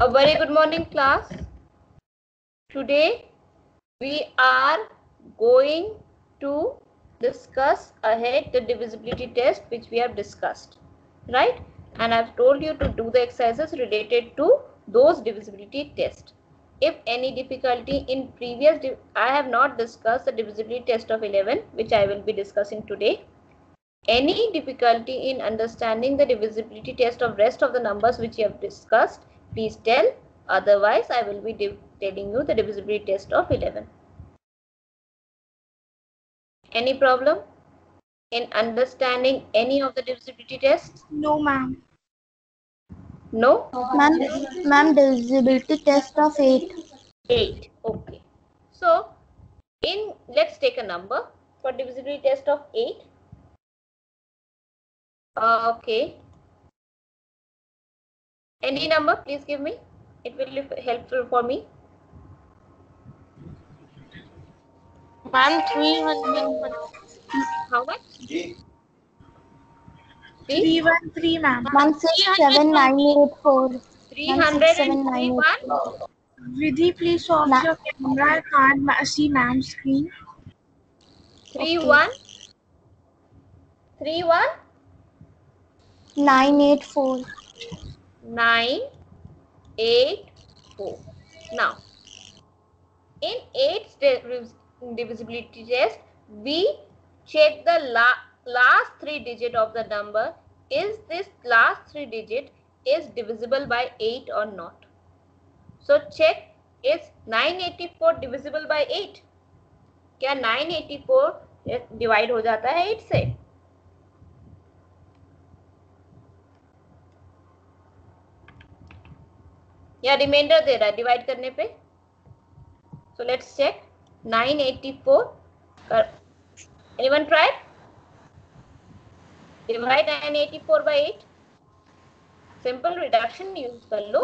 A very good morning, class. Today we are going to discuss ahead the divisibility test which we have discussed, right? And I've told you to do the exercises related to those divisibility tests. If any difficulty in previous, I have not discussed the divisibility test of 11, which I will be discussing today. Any difficulty in understanding the divisibility test of rest of the numbers which you have discussed, please tell. Otherwise, I will be telling you the divisibility test of 11. Any problem in understanding any of the divisibility tests? No, ma'am. No? Ma'am, divisibility test of 8. 8. Okay. So, let's take a number for divisibility test of 8. Okay. Any number, please give me. It will be helpful for me. Ma'am, 300. How much? 313, ma'am. Ma'am, 67984. Ma'am, 331. Vidhi, please off your camera. I can't see ma'am's screen. 31. 31. 984. 984. Now, in 8 divisibility test, we check the last 3 digit of the number. Is this last 3 digit is divisible by 8 or not? So check, is 984 divisible by 8? क्या 984 divide हो जाता है 8 से? या reminder दे रहा है divide करने पे? So let's check. 984. Anyone try? Divide 984 by 8. Simple reduction use कर लो.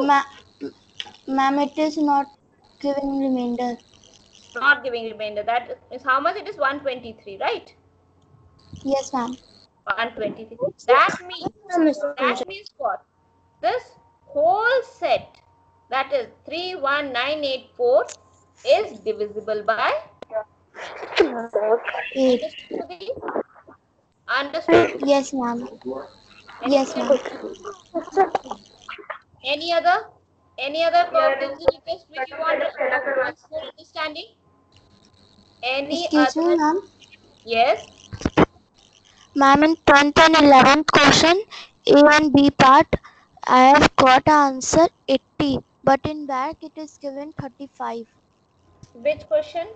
Ma'am, it is not giving remainder. Not giving remainder. That is how much it is? 123, right? Yes, ma'am. 123. That means what? This whole set, that is 31984, is divisible by 8. Understood? Yes, ma'am. Yes, ma'am. Any other divisibility test which you want for understanding? Any Excuse other? me, ma'am. Yes. Ma'am, in 10th and 11th question, A and B part, I have got answer 80, but in back it is given 35. Which question?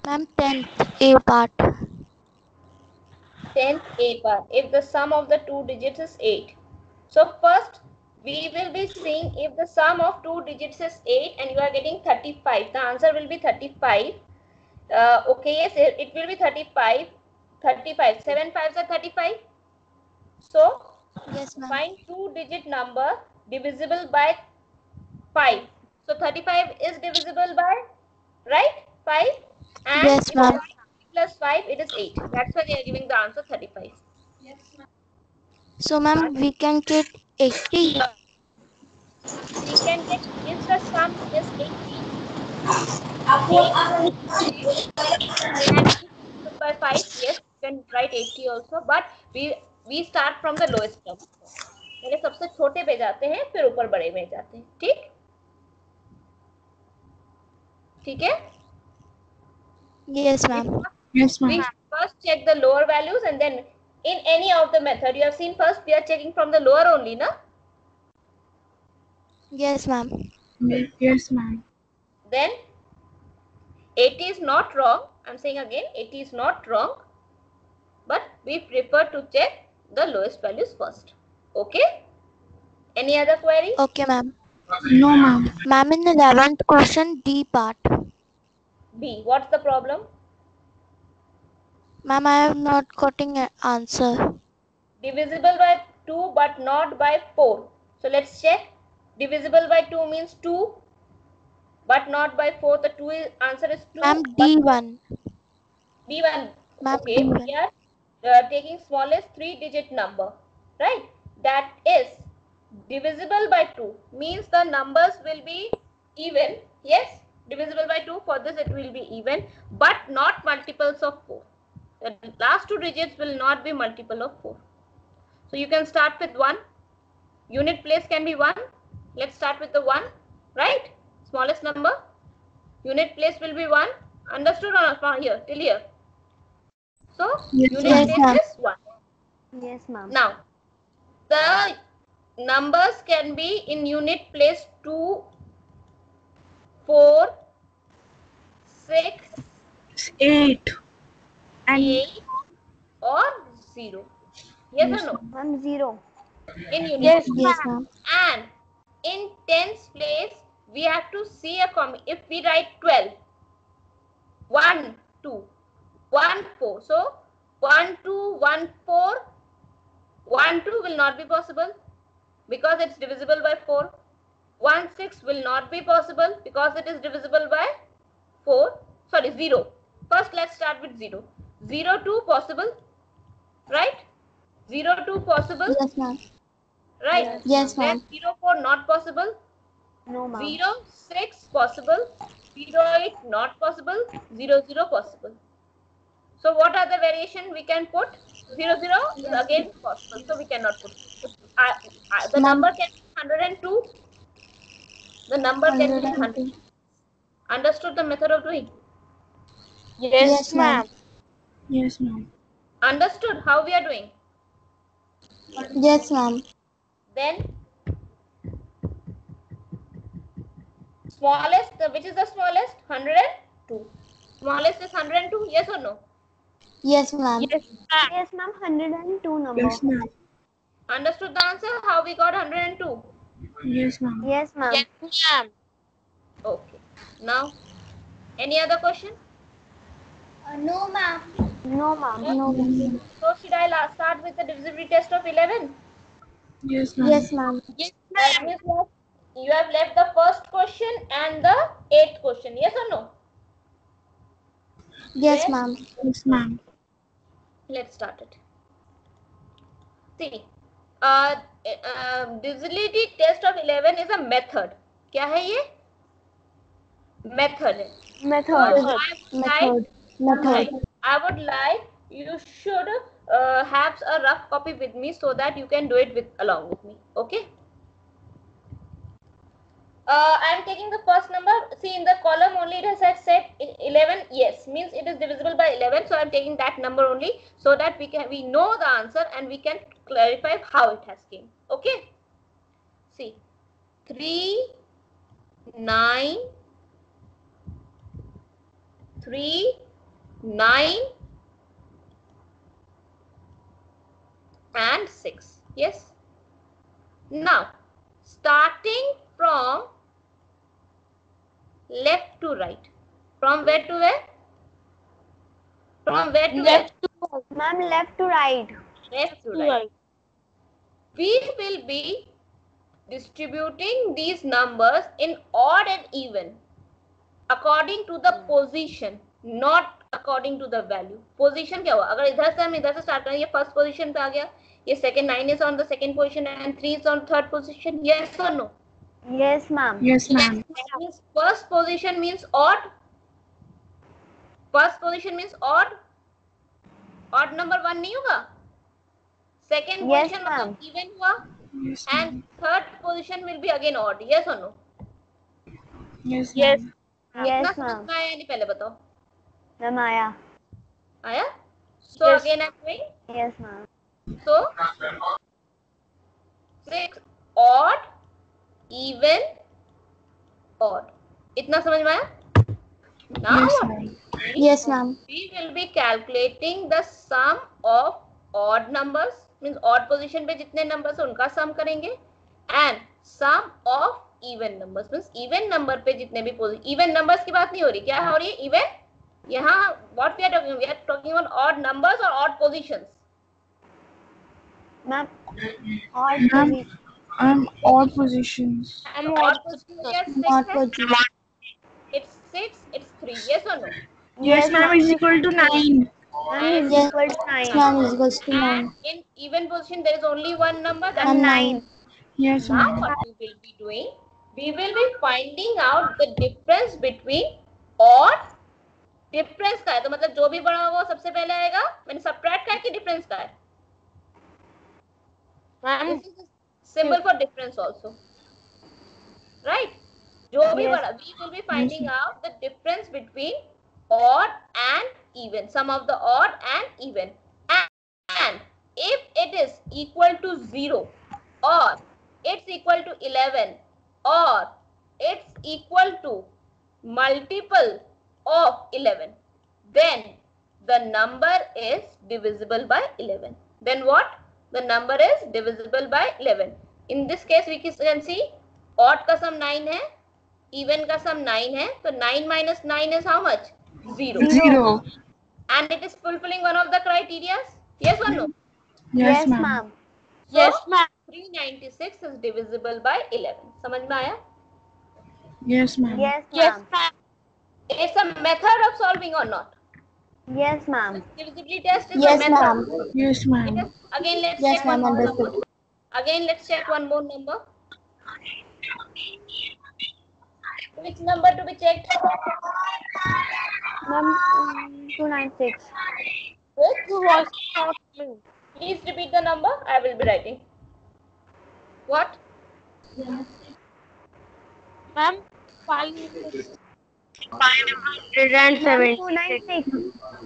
Ma'am, 10th A part. 10th A part. If the sum of the two digits is 8. So first we will be seeing if the sum of two digits is 8 and you are getting 35. The answer will be 35. Okay, yes, it will be 35. 35. 7 5s are 35. So Yes, ma'am. find two digit number divisible by 5. So 35 is divisible by, right? 5. And Yes, ma'am. plus 5, it is 8. That's why they are giving the answer 35. So, ma'am, we can get 80. We can get, if the sum is 80, by 5, yes, you can write 80 also, but we start from the lowest term. पहले सबसे छोटे पे जाते हैं, फिर ऊपर बड़े में जाते हैं. ठीक? ठीक है? Yes, ma'am. Yes, ma'am. We first check the lower values and then in any of the method you have seen, first we are checking from the lower only, na? Yes, ma'am. Yes, ma'am. Then 80 is not wrong. I'm saying again, 80 is not wrong, but we prefer to check the lowest values first. Okay? Any other query? Okay, ma'am. No, ma'am. Ma'am, in the 11th question, D part. B. What's the problem? Ma'am, I have not gotten an answer. Divisible by 2 but not by 4. So let's check. Divisible by 2 means 2 but not by 4. The 2 answer is 2. Ma'am, D1. B1. Ma'am, Okay, D1. we are taking smallest 3 digit number, right? That is divisible by 2 means the numbers will be even. Yes, divisible by 2, for this it will be even, but not multiples of 4. The last two digits will not be multiple of 4. So you can start with 1. Unit place can be 1. Let's start with the 1, right? Smallest number. Unit place will be 1. Understood or not here? Till here. So Yes, unit yes, place ma'am. is 1. Yes, ma'am. Now, the numbers can be in unit place 2, 4, 6, 8 and 8 or 0. Yes yes, or no? Ma'am, 0. In unit Yes, place. yes, ma'am. And in tens place, we have to see a if we write 12, 1, 2, 1, 4. So 1, 2, 1, 4, 1, 2 will not be possible because it's divisible by 4. 1, 6 will not be possible because it is divisible by 4. Sorry, 0. First, let's start with 0. 0, 2 possible, right? 0, 2 possible, Yes, ma'am. right? Yes, Then ma'am. 0, 4 not possible. No, ma'am. 0, 6 possible. 0, 8 not possible. 0, 0 possible. So what are the variation we can put? 0, 0 is again possible. So we cannot put. The Ma'am. number can be 102. The number can be 100. 102. Understood the method of doing? Yes, ma'am. yes, ma'am. Understood how we are doing? Yes, ma'am. Then smallest, which is the smallest? 102. Smallest is 102. Yes or no? Yes, ma'am. Yes, ma'am. 102 number. Yes, ma'am. Understood the answer? How we got 102? Yes, ma'am. Yes, ma'am. Okay. Now, any other question? No, ma'am. No, ma'am. So should I start with the divisibility test of 11? Yes, ma'am. Yes, ma'am. That means you have left the first question and the 8th question. Yes or no? Yes, Yes. ma'am. Yes, ma'am. Let's start it. See, divisibility test of 11 is a method. क्या है ये? Method है. Method. I would like you should have a rough copy with me so that you can do it along with me. Okay. I am taking the first number. See, in the column only it has said 11. Yes, means it is divisible by 11. So I am taking that number only so that we know the answer and we can clarify how it has came. Okay. See, 3, 9, 3, 9 and 6. Yes. Now, starting from left to right. From where to where? From where to where? Ma'am, left to right. Left to right. We will be distributing these numbers in odd and even according to the position, not according to the value. Position क्या हुआ? अगर इधर से हम इधर से start करें, ये first position पे आ गया, ये second 9 is on the second position and 3 is on third position. Yes or no? Yes, ma'am. Yes, ma'am. That means first position means odd. First position means odd. Odd number 1 नहीं होगा. Second Yes, position ma'am. मतलब even हुआ. Yes, And ma'am. third position will be again odd. Yes or no? Yes, ma'am. Yes, इतना ma'am. समझ में आया नहीं पहले बताओ. Ma'am, आया. आया? So Yes. again I'm doing. Yes, ma'am. So 6 odd, even, odd. इतना समझ में आया? Now Yes, what? ma'am. Yes, ma'am. We will be calculating the sum of odd numbers, means odd position पे जितने numbers हैं उनका sum करेंगे, and sum of even numbers, means even number पे जितने भी even numbers की बात नहीं हो रही. क्या हो रही है? Even. यहाँ what we are talking about odd numbers or odd positions. Ma'am, odd Ma'am, position. odd positions. Odd position क्या 6 Not है? position. It's 6, it's 3. Yes or no? Yes, ma'am, is equal to 9. Ma'am is Yes. equal to 9. Ma'am is equals to 9. And in even position there is only one number, that's And 9. 9. Yes, Now ma'am. what we will be doing? We will be finding out the difference between odd. Difference का है तो मतलब जो भी बड़ा होगा वो सबसे पहले आएगा. मैंने सबट्रैक्ट का है कि डिफरेंस का है? This is the symbol for difference also, right? जो भी Yes. बड़ा, we will be finding out the difference between odd and even, sum of the odd and even, and if it is equal to 0 or it's equal to 11 or it's equal to multiple of 11, then the number is divisible by 11. Then what? The number is divisible by 11. In this case we can see odd का sum 9 है, even का sum 9 है, तो 9 minus 9 is how much? 0. 0. And it is fulfilling one of the criteria. Yes or no? Yes, ma'am. So, yes, ma'am. 396 is divisible by 11. समझ में आया? Yes, ma'am. Yes, ma'am. It's a method of solving or not? Yes, ma'am. Divisibility test is Yes, a method. ma'am. Yes, ma'am. Again, let's Yes, check one ma'am, more understood. number. Again, let's check one more number. Which number to be checked? Ma'am, 296. Which? Please repeat the number. I will be writing. What? Ma'am, 576. 296.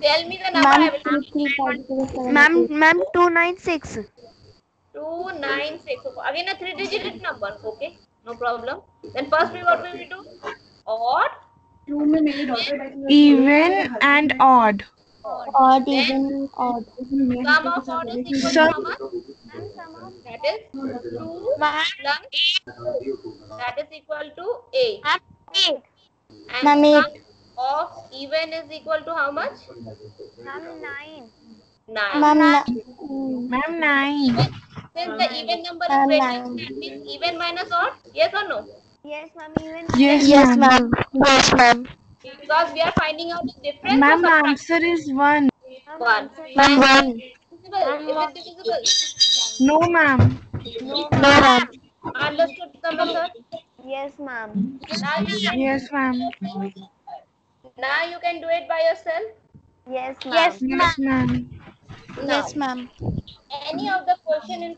Tell me the number. I Ma'am, will repeat. Ma'am, 296. 296. Again a 3-digit number. Okay, no problem. Then first we what will we do? Odd. Even and odd. Odd, even, odd. Sum of odd is equal to how much? That is 2 plus. That is equal to 8. And Ma'am, sum 8. of even is equal to how much? Ma'am, 9. 9. Ma'am, Ma'am, 9. Since the even number is Ma'am, greater, 9. that means even minus odd. Yes or no? Yes, ma'am, even. Yes, Yes, ma'am. ma'am. Yes, ma'am. Because we are finding out the difference. Ma'am, or subtract. answer is 1. One. Ma'am, 1. Divisible. If it's divisible. No, ma'am. No, No, ma'am. ma'am. Understood the method? Yes, ma'am. Now you can Yes, ma'am. Now you can do it by yourself. Yes, ma'am. Yes, ma'am. Yes, ma'am. Any of the question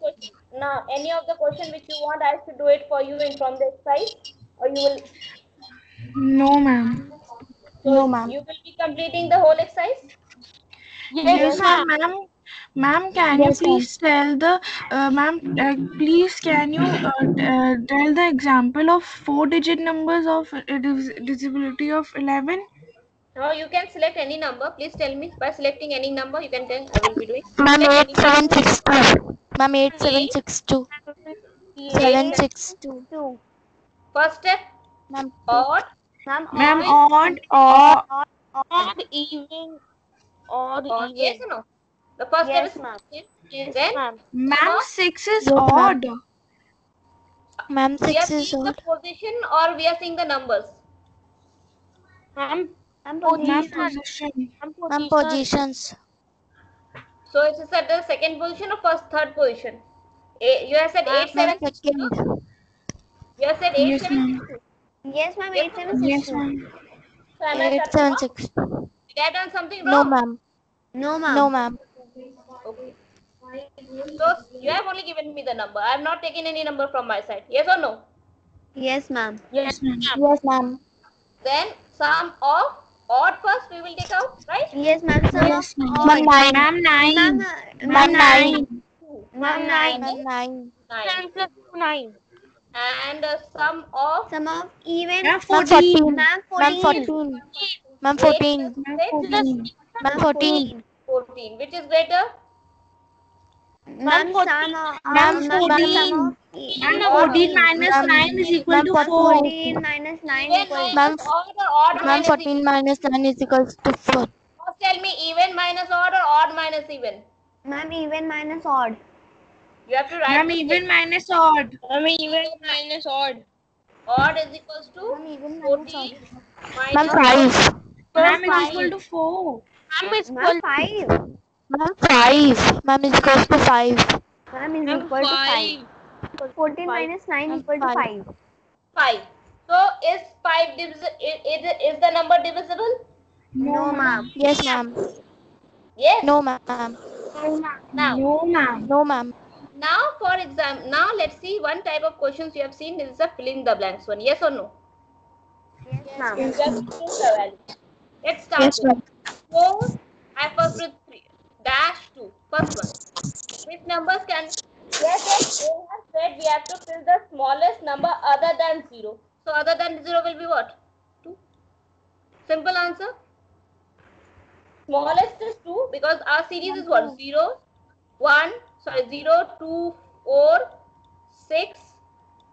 now any of the question which you want I should do it for you in from the exercise, or you will No, ma'am. No, ma'am. you will be completing the whole exercise. Yes, ma'am. Ma'am, can you Yes, ma'am. please tell the please can you tell the example of 4-digit numbers of divisibility of 11? Now you can select any number. Please tell me by selecting any number you can tell. I will be doing. Ma'am, Select any number. 8762. Ma'am, 8762. 762. 2. First step Ma'am, odd. Ma'am, Ma'am, odd. odd. odd, even, odd, Odd. even. Yes or no? The first Yes, step ma'am. is Yes, then ma'am. Ma'am, 6 is Yes, ma'am. odd. Ma'am, we are 6 is seeing the odd. position or we are seeing the numbers. Ma'am, Ma'am, Ma'am, position. position. Ma'am, positions. So it is at the second position or first third position. You have said Ma'am, 8762. second. You have said Yes, 8762. Yes, ma'am, Yes, 8762. Yes, ma'am. So am I correct now? 876. Did I done something No, wrong? ma'am. No, ma'am. No, ma'am. Okay. So you have only given me the number. I have not taken any number from my side. Yes or no? Yes, ma'am. Yes, ma'am. Yes, ma'am. Then sum of odd first we will take out, right? Yes, ma'am. Sum Yes, of ma'am. Ma'am, 9. Ma'am, 9. Ma'am, Ma'am, 9. Ma'am, 9. Ma'am, 9. 9. 10 plus 2, 9. And sum of Sum of even. Ma'am, Ma'am, 14. 14. Ma'am, Ma'am, 14. 14. Ma'am, 8 14. plus Ma'am, 6, 14. Ma'am, 14. 14. Which is greater? Ma'am, sum of. Ma'am, Sum 14. of. And 14 minus Ma'am, 9 is equal ma'am, to 4. 14 minus 9 Even equals. minus odd or odd Ma'am, minus 14 even? minus 9 is equals to 4. First tell me even minus odd or odd minus even. Ma'am, even minus odd. You have to write Ma'am, the even statement. minus odd. Ma'am, even minus odd. Odd is equals to 14 Ma'am, minus 5. Ma'am, is equal to 4. Ma'am is Ma'am, equal 5. Ma'am, 5. Ma'am is equals to 5. Ma'am is Ma'am, equal to 5. 5. 14 minus 9 equal to 5. 5. So is 5 is the number divisible? No, ma'am. Yes, ma'am. Yes. No, ma'am. Now, No, ma'am. No, ma'am. now for example, now let's see one type of questions you have seen. This is a fill in the blanks one. Yes or no? Yes, ma'am. You have to choose the value. Let's start Yes, with ma'am. 4. I first with 3 dash 2. First one. Which numbers can? Yes, they have said we have to fill the smallest number other than 0. So other than 0 will be what? 2. Simple answer. Smallest is 2 because our series is what? 0, 1, sorry, 0, 2, 4, 6,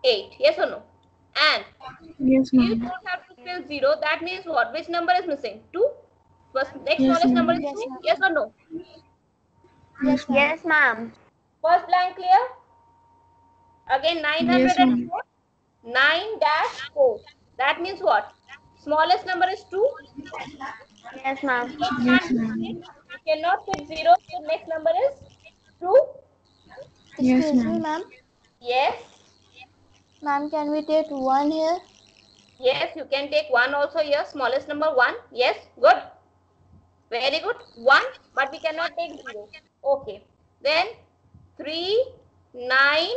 8. Yes or no? And Yes, you ma'am. don't have to fill 0. That means what? Which number is missing? 2. First, next Yes, smallest ma'am. number is Yes, 2. ma'am. Yes or no? Yes, ma'am. Yes, ma'am. First blank clear? Again, Yes, ma'am. 904. 9 dash 4. That means what? Smallest number is 2. Yes, ma'am. Yes, ma'am. You cannot fit 0. So next number is 2. Yes, Excuse me, ma'am. ma'am. Yes. Ma'am, can we take 1 here? Yes, you can take 1 also here. Smallest number 1. Yes, good. Very good. 1, but we cannot take 0. Okay. Then 3, 9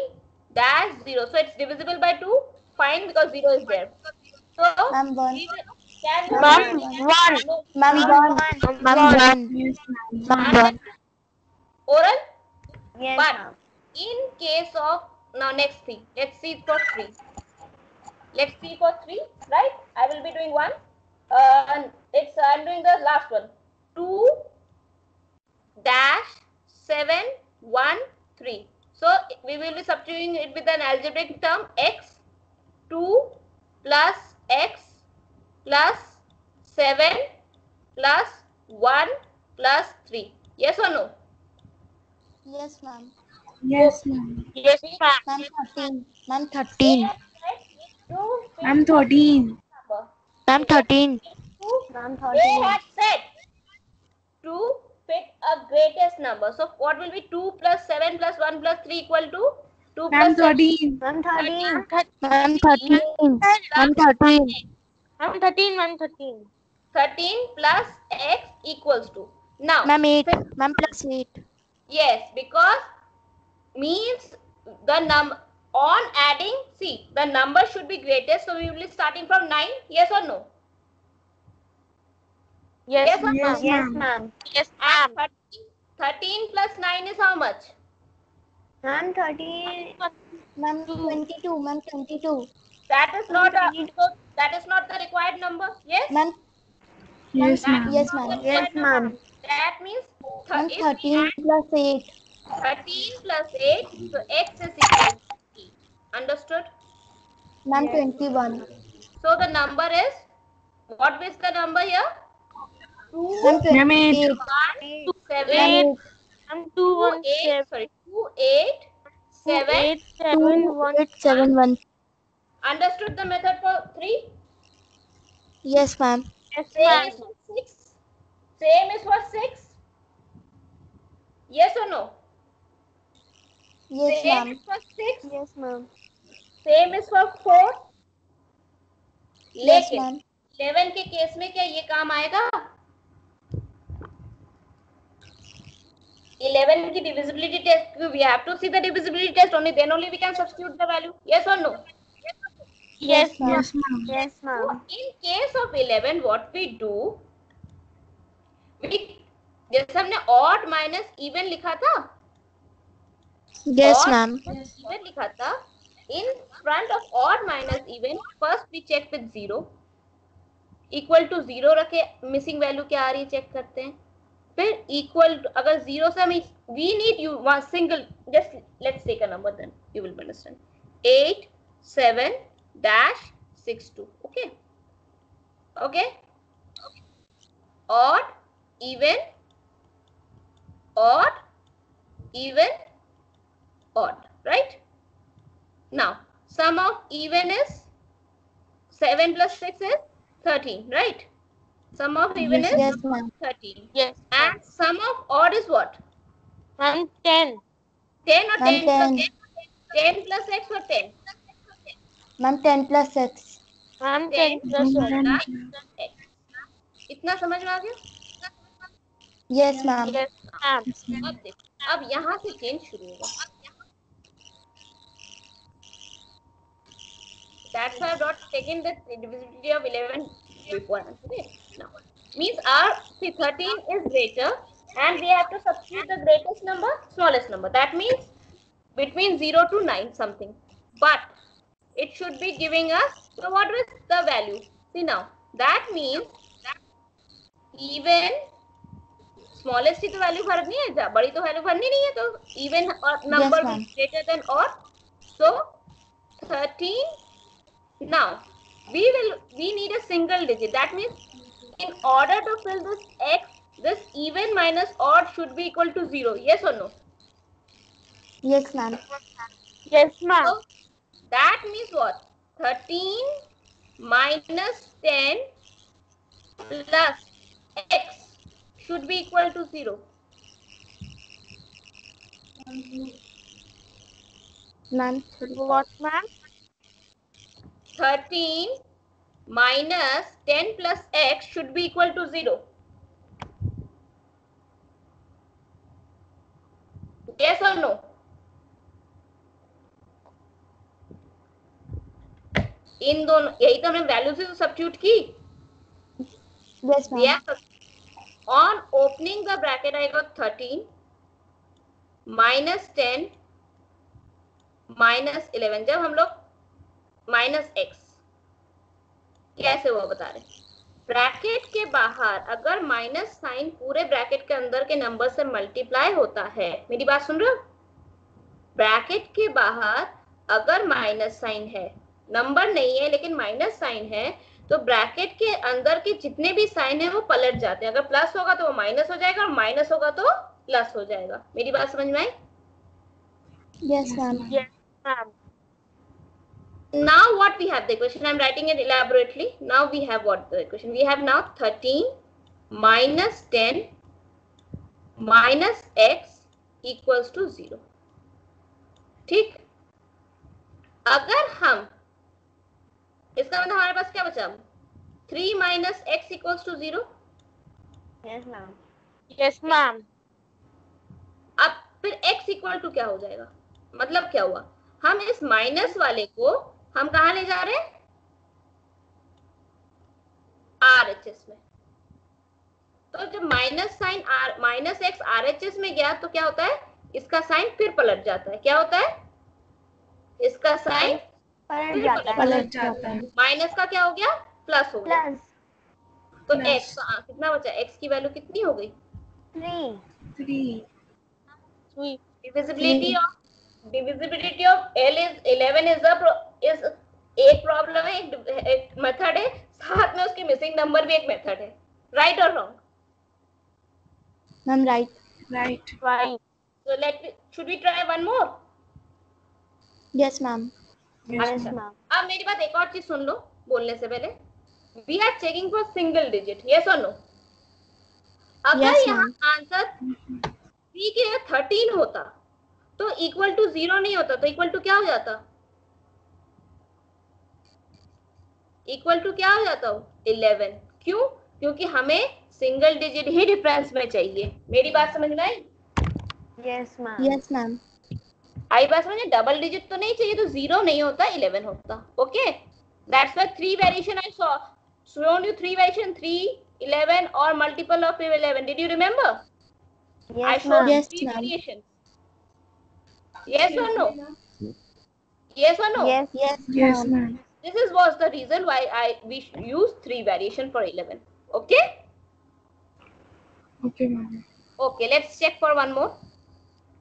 dash 0. So it's divisible by 2. Fine, because 0 is there. So Ma'am, 1. we will, can we Ma'am, find- 1. No, Ma'am, 1. Ma'am, 1. Yes, ma'am. Ma'am, 1. oral. Yes, But ma'am. in case of now next thing, let's see for 3. Let's see for 3, right? I will be doing 1. And I'm doing the last one. 2 dash 7 1 3. So we will be substituting it with an algebraic term x 2 plus x plus 7 plus 1 plus 3. Yes or no? Yes, ma'am. Yes, ma'am. Yes, ma'am. Ma'am, 13. Ma'am, 13. To fit I'm 13. number. Ma'am, 13. Ma'am, They 13. had said to fit a greatest number. So what will be 2 plus 7 plus 1 plus 3 equal to 2 I'm plus 7 13. Ma'am, 13. Ma'am, 13. Ma'am, 13. I'm 13, I'm 13. 13 plus x equals to. Now, Ma'am, 8. Ma'am, plus 8. yes, because means the number on adding, see, the number should be greatest. So we will be starting from 9. Yes or no? Yes, Yes or Yes, no? Yes, ma'am. ma'am. yes, And ma'am. 13 plus 9 is how much? Ma'am, 13. Ma'am, 22. Ma'am, 22. That is not the required number. Yes. Ma'am, Yes, That ma'am. is yes, not the ma'am. Yes, required number. ma'am. That means Ma'am, if we 13 add plus 8. 13 plus 8, so x is equal to 8. Understood? Ma'am, 21. So the number is, what is the number here? 2, Ma'am, Ma'am, 8. 8. 1, 7, Ma'am, 8. I'm 2, 2, 1, 8, 7, sorry, 2, 8, 2, 7. 8, 7, 2, 1. 8, 7, 1. Understood the method for 3? Yes, ma'am. Yes, Same ma'am. is for 6? Same is for 6? Yes or no? Yes, Same ma'am. is for 6? Yes, ma'am. Same is for 4? Yes, लेकिन ma'am. 11 के case में क्या ये काम आएगा? 11 की divisibility test, we have to see the divisibility test only, then only we can substitute the value. Yes or no? Yes, ma'am. Yes, ma'am. Yes, So ma'am. in case of 11, what we do, we जैसे हमने odd minus even लिखा था, Yes, odd ma'am. minus even लिखा था, in front of odd minus even, first we check with 0, equal to 0 रखे, missing value क्या आ रही है check करते हैं, फिर equal to, अगर 0 से हमें, we need you one single, just let's take a number, then you will understand. 8 7 dash 6 2. Okay, okay, odd even, odd even, odd, right? Now sum of even is 7 plus 6 is 13, right? Sum of even is Yes, ma'am. 13. yes. And sum of odd is what? I'm 10. 10 or Ma'am, 10 plus 10. 10? 10 plus x or 10? Ma'am 10 plus x. Ma'am 10 10 plus Then 1. plus x. इतना समझ में आ गया? Yes ma'am. Yes, ma'am. अब देखो, अब यहाँ से change शुरू होगा. That's why I've not taken the divisibility of 11 before. Okay? Now, means our 13 is greater and we have to substitute the greatest number, smallest number. That means between 0 to 9 something. But it should be giving us, so what is the value? See now, that means even smallest की तो value भरनी है, बड़ी तो value भरनी नहीं है, तो even और number ma'am. is greater than or, so 13. Now we need a single digit. That means in order to fill this x, this even minus odd should be equal to 0. Yes or no? Yes ma'am. Yes, ma'am. So that means what? 13 minus 10 plus x should be equal to 0. Ma'am. What, ma'am? 13 minus 10 plus x should be equal to 0. Yes or no? इन दोनों, यही तो हमने value से substitute की. Yes ma'am. On opening the bracket I got 13 minus 10 minus 11. जब हम लोग minus x कैसे हुआ बता रहे. ब्रैकेट के बाहर अगर माइनस साइन पूरे ब्रैकेट के अंदर के नंबर से मल्टीप्लाई होता है, मेरी बात सुन रहे हो? ब्रैकेट के बाहर अगर माइनस साइन है, नंबर नहीं है लेकिन माइनस साइन है, तो ब्रैकेट के अंदर के जितने भी साइन है वो पलट जाते हैं. अगर प्लस होगा तो वो माइनस हो जाएगा और माइनस होगा तो प्लस हो जाएगा. मेरी बात समझ में आई? Yes ma'am. Yes, ma'am. Now what we have the equation, I am writing it elaborately. Now we have what the equation? We have now 13 minus 10 minus x equals to 0. ठीक. अगर हम, इसका मतलब हमारे पास क्या बचा? 3 minus x equals to 0. Yes ma'am. Yes, ma'am. अब फिर x इक्वल टू क्या हो जाएगा? मतलब क्या हुआ? हम इस माइनस वाले को हम कहा ले जा रहे हैं? RHS में. तो जब minus sign minus x RHS में गया तो क्या होता है? इसका साइन फिर पलट जाता है. क्या होता है? इसका साइन पलट जाता है. पलट जाता है. माइनस का क्या हो गया? प्लस हो गया. प्लस तो x कितना बचा? x की वैल्यू कितनी हो गई? 3. 3. Sweet. divisibility of L is 11 is एक प्रॉब्लम है, एक मेथड है, साथ में उसकी मिसिंग नंबर भी एक मेथड है. राइट और wrong? Ma'am right. Right. Right. So should we try one more? Yes ma'am. Yes, Yes ma'am. ma'am. अब मेरी बात एक और चीज सुन लो बोलने से पहले. We are checking for single digit. Yes or no? अगर Yes, यहाँ ma'am. आंसर 3 के 13 होता तो इक्वल टू 0 नहीं होता, तो इक्वल टू क्या हो जाता? इक्वल टू क्या हो जाता हो? 11. क्यों? क्योंकि हमें सिंगल डिजिट ही डिफरेंस में चाहिए. मेरी बात समझ में आई? Yes ma'am. Yes ma'am. आई बात समझे? डबल डिजिट तो नहीं चाहिए, तो 0 नहीं होता, 11 होता. Okay, that's why 3 variation I saw shown you 3 variation, 3, 11 or multiple of 11. Did you remember? I Yes showed ma'am. Yes, 3 ma'am. variations. Yes or no? Yes or no? Yes. Yes Yes, ma'am. ma'am. This was the reason why we use 3 variation for 11. Okay? Okay, ma'am. Okay, let's check for one more.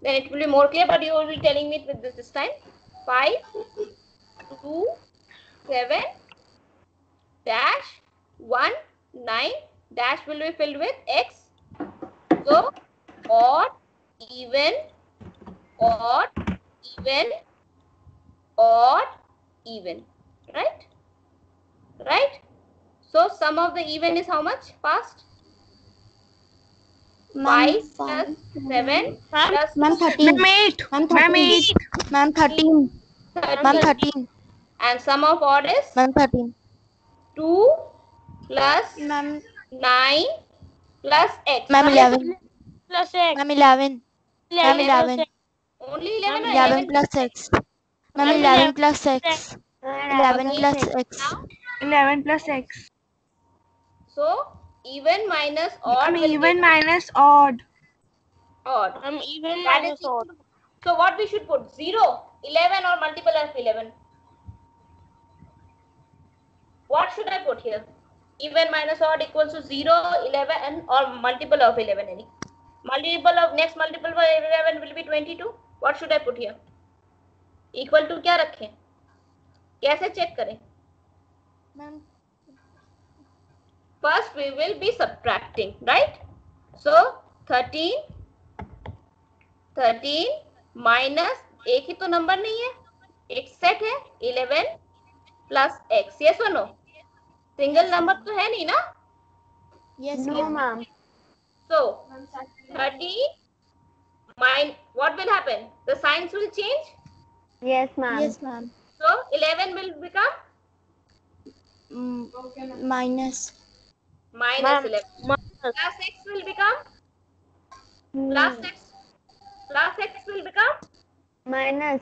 Then it will be more clear, but you will be telling me with this time. 5, 2, 7, dash, 1, 9, dash will be filled with x. So, odd, even, odd, even, odd, even. Right? Right? So, sum of the even is how much? Fast? 5 Ma'am, plus 7 plus Ma'am, 13. Ma'am, 8. Ma'am, Ma'am, 13. 8. Ma'am, 13. Ma'am, 13. 13. And sum of odd is Ma'am, 13. 2 plus Ma'am, 9 plus x. Ma'am, Now, 11. Plus X. Ma'am, 11. Ma'am, 11. only 11 or 11 11 plus X. Ma'am, Ma'am, 11 11 plus plus X. And 11 Okay. plus X. Now, 11 plus X. so even minus odd Ma'am, will even give minus odd. odd. Ma'am, even That is minus equal odd. to, so what we should put? 0, 11 or multiple of 11? What should I put here? Even minus odd equals to 0, 11 or multiple of 11. Any multiple of next multiple of 11 will be 22. What should I put here? Equal to क्या रखें? कैसे check करें? Ma'am, First we will be subtracting, right? So 13 minus एक ही तो number नहीं है, एक set है 11 plus x. Yes or no? Single number तो है नहीं ना? yes, no, ma'am. ma'am. So 30 what will happen? The signs will change. Yes, ma'am. Yes, ma'am. So 11 will become Minus. minus Ma'am, 11. minus. Plus x will become plus x will become Minus.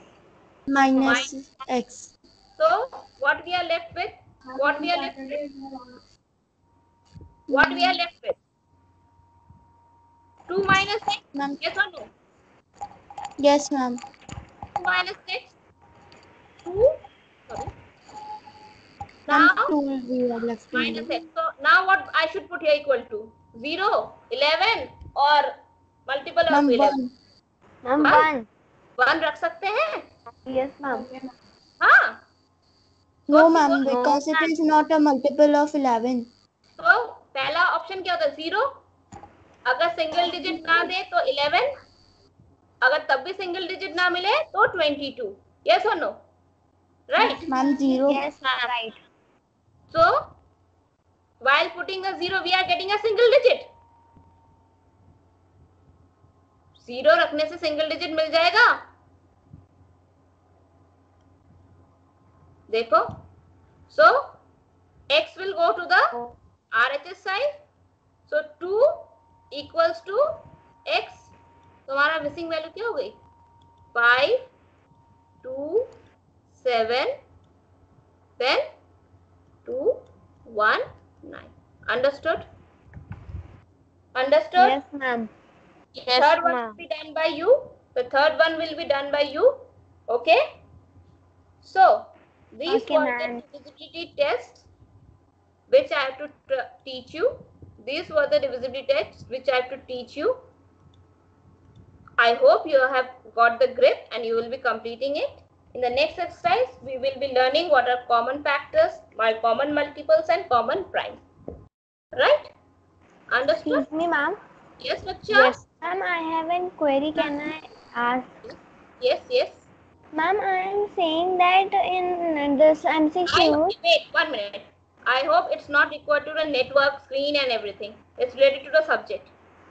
Minus X. so what we are left with? What we are left with? 2 minus 6. Ma'am. Yes or no? Yes, ma'am. 2 minus 6. 2. Sorry. Ma'am, Now 2 will be left. minus x. So now what I should put here equal to? 0, 11 or multiple of Ma'am, 11? 1. Ma'am, Huh? 1. 1 रख सकते हैं? Yes, ma'am. हाँ. No, First ma'am, equal- because it is not a multiple of 11. तो पहला option क्या होता है? 0. अगर सिंगल डिजिट ना दे तो 11. अगर तब भी सिंगल डिजिट ना मिले तो 22. Yes or no? Right. Ma'am, 0. Yes, ma'am. Right. So while putting a 0 we are getting a single digit. 0 रखने से सिंगल डिजिट मिल जाएगा. देखो. So x will go to the RHS side. So 2 equals to x. तो हमारा missing value क्या हो गई? 5, 2, 7, then 2, 1, 9. Understood? Understood? Yes, ma'am. Yes, Third one ma'am. will be done by you. The third one will be done by you. Okay? So, these Okay, were the ma'am. divisibility tests which I have to teach you. These were the divisibility tests which I have to teach you. I hope you have got the grip and you will be completing it. In the next exercise, we will be learning what are common factors, common multiples and common primes. Right? Understood? Excuse me, ma'am. Yes, Raksha? Yes. Ma'am, I have a query. Can I ask? Yes, yes. Ma'am, I am saying that in this MCQ. Wait, 1 minute. I hope it's not required to the network, screen and everything. It's related to the subject.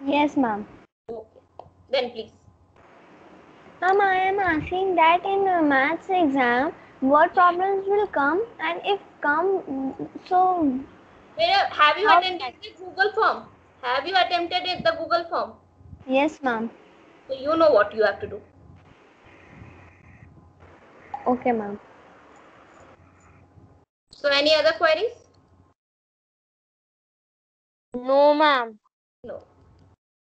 Yes, ma'am. Okay. Then please. Ma'am, I am asking that in maths exam, what problems will come, and if come, so Have you How- attended the Google form? Have you attempted it, the Google form? yes, ma'am. So you know what you have to do. Okay, ma'am. So any other queries? No, ma'am. No.